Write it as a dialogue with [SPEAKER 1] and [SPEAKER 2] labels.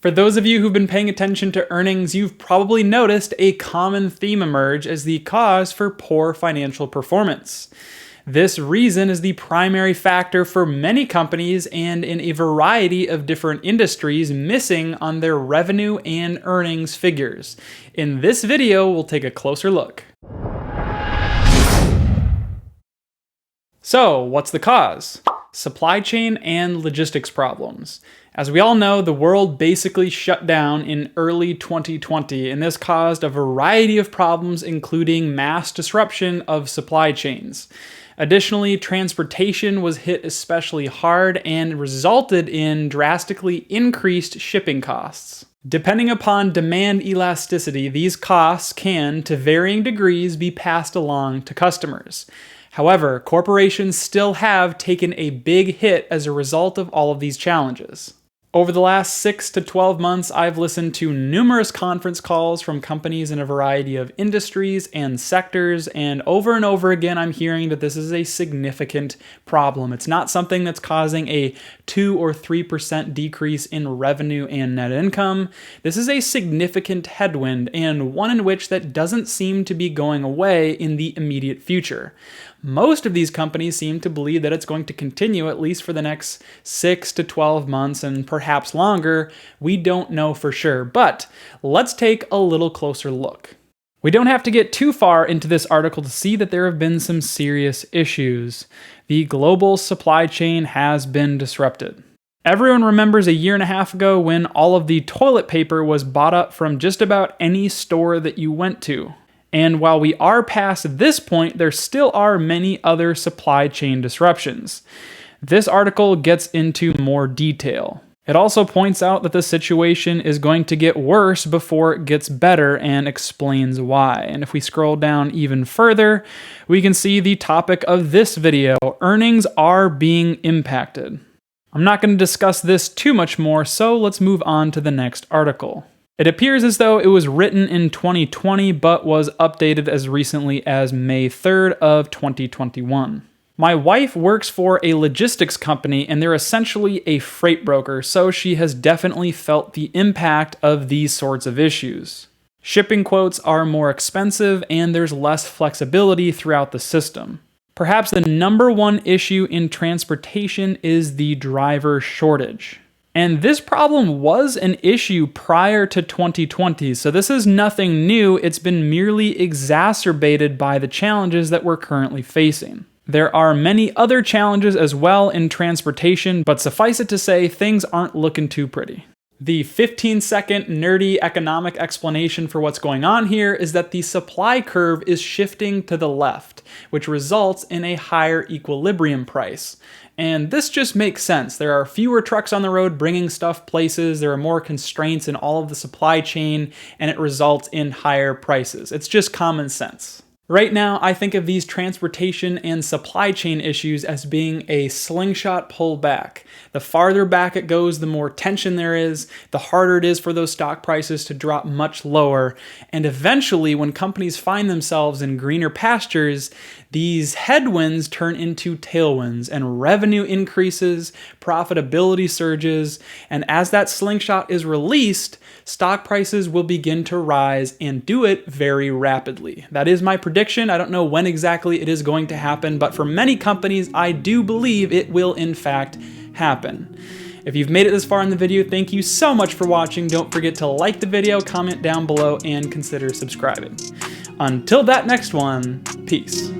[SPEAKER 1] For those of you who've been paying attention to earnings, you've probably noticed a common theme emerge as the cause for poor financial performance. This reason is the primary factor for many companies and in a variety of different industries missing on their revenue and earnings figures. In this video, we'll take a closer look. So, what's the cause? Supply chain and logistics problems. As we all know, the world basically shut down in early 2020, and this caused a variety of problems, including mass disruption of supply chains. Additionally, transportation was hit especially hard and resulted in drastically increased shipping costs. Depending upon demand elasticity, these costs can, to varying degrees, be passed along to customers. However, corporations still have taken a big hit as a result of all of these challenges. Over the last 6 to 12 months, I've listened to numerous conference calls from companies in a variety of industries and sectors, and over again, I'm hearing that this is a significant problem. It's not something that's causing a 2 or 3% decrease in revenue and net income. This is a significant headwind, and one in which that doesn't seem to be going away in the immediate future. Most of these companies seem to believe that it's going to continue at least for the next 6 to 12 months and perhaps longer. We don't know for sure, but let's take a little closer look. We don't have to get too far into this article to see that there have been some serious issues. The global supply chain has been disrupted. Everyone remembers a year and a half ago when all of the toilet paper was bought up from just about any store that you went to. And while we are past this point, there still are many other supply chain disruptions. This article gets into more detail. It also points out that the situation is going to get worse before it gets better and explains why. And if we scroll down even further, we can see the topic of this video: earnings are being impacted. I'm not going to discuss this too much more, so let's move on to the next article. It appears as though it was written in 2020, but was updated as recently as May 3rd of 2021. My wife works for a logistics company, and they're essentially a freight broker, so she has definitely felt the impact of these sorts of issues. Shipping quotes are more expensive, and there's less flexibility throughout the system. Perhaps the number one issue in transportation is the driver shortage. And this problem was an issue prior to 2020, so this is nothing new. It's been merely exacerbated by the challenges that we're currently facing. There are many other challenges as well in transportation, but suffice it to say, things aren't looking too pretty. The 15-second nerdy economic explanation for what's going on here is that the supply curve is shifting to the left, which results in a higher equilibrium price. And this just makes sense. There are fewer trucks on the road bringing stuff places, there are more constraints in all of the supply chain, and it results in higher prices. It's just common sense. Right now, I think of these transportation and supply chain issues as being a slingshot pullback. The farther back it goes, the more tension there is, the harder it is for those stock prices to drop much lower. And eventually, when companies find themselves in greener pastures, these headwinds turn into tailwinds and revenue increases, profitability surges, and as that slingshot is released, stock prices will begin to rise and do it very rapidly. That is my prediction. I don't know when exactly it is going to happen, but for many companies, I do believe it will in fact happen. If you've made it this far in the video, thank you so much for watching. Don't forget to like the video, comment down below, and consider subscribing. Until that next one, peace.